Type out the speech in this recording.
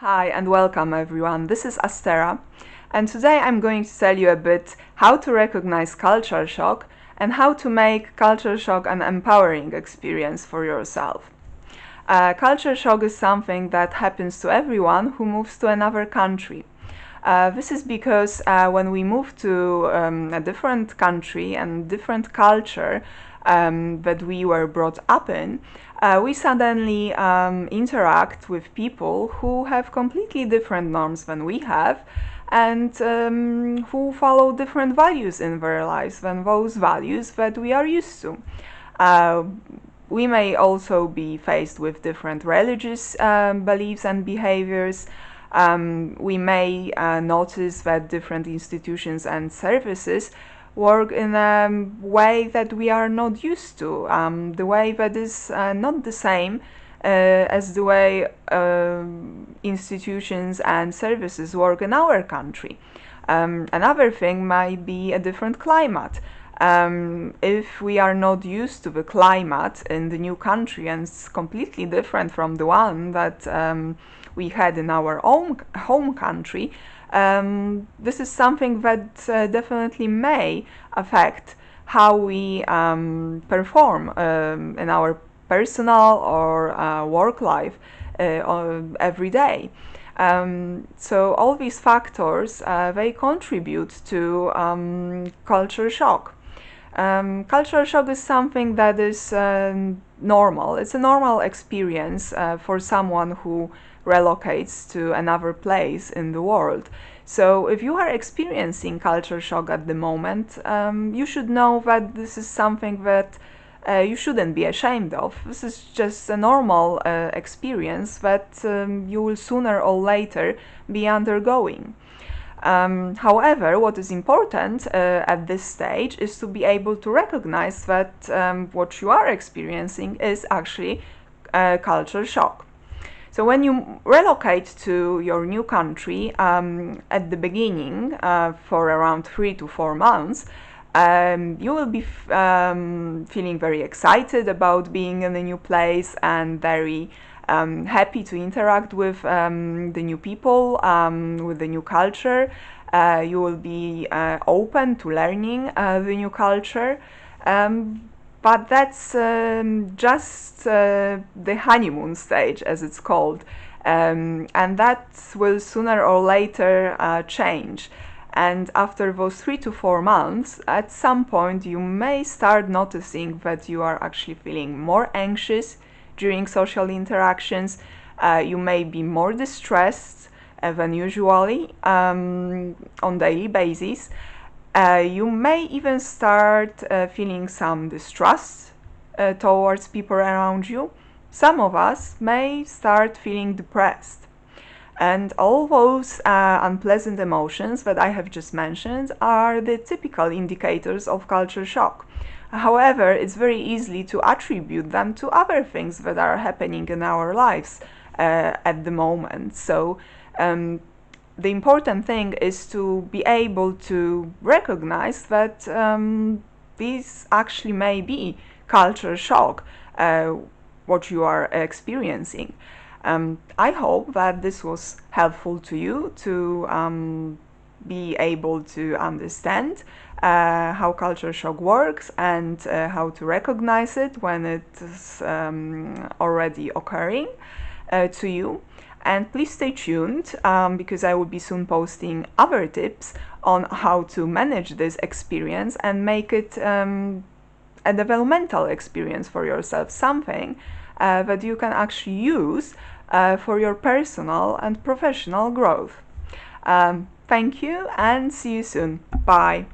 Hi and welcome everyone, this is Astera, and today I'm going to tell you a bit how to recognize culture shock and how to make culture shock an empowering experience for yourself. Culture shock is something that happens to everyone who moves to another country. This is because when we move to a different country and different culture that we were brought up in, we suddenly interact with people who have completely different norms than we have and who follow different values in their lives than those values that we are used to. We may also be faced with different religious beliefs and behaviors. We may notice that different institutions and services work in a way that we are not used to, the way that is not the same as the way institutions and services work in our country. Another thing might be a different climate. If we are not used to the climate in the new country and it's completely different from the one that we had in our own home country, this is something that definitely may affect how we perform in our personal or work life every day. So all these factors, they contribute to culture shock. Cultural shock is something that is normal. It's a normal experience for someone who relocates to another place in the world. So if you are experiencing culture shock at the moment, you should know that this is something that you shouldn't be ashamed of. This is just a normal experience that you will sooner or later be undergoing. However, what is important at this stage is to be able to recognize that what you are experiencing is actually culture shock. So when you relocate to your new country at the beginning for around 3 to 4 months, you will be feeling very excited about being in a new place and very happy to interact with the new people, with the new culture. You will be open to learning the new culture. But that's just the honeymoon stage, as it's called. And that will sooner or later change. And after those 3 to 4 months, at some point you may start noticing that you are actually feeling more anxious during social interactions. You may be more distressed than usually on daily basis. You may even start feeling some distrust towards people around you. Some of us may start feeling depressed. And all those unpleasant emotions that I have just mentioned are the typical indicators of culture shock. However, it's very easy to attribute them to other things that are happening in our lives at the moment. So the important thing is to be able to recognize that these actually may be culture shock, what you are experiencing. I hope that this was helpful to you to be able to understand how culture shock works and how to recognize it when it is already occurring to you. And please stay tuned because I will be soon posting other tips on how to manage this experience and make it a developmental experience for yourself, something that you can actually use for your personal and professional growth. Thank you and see you soon. Bye.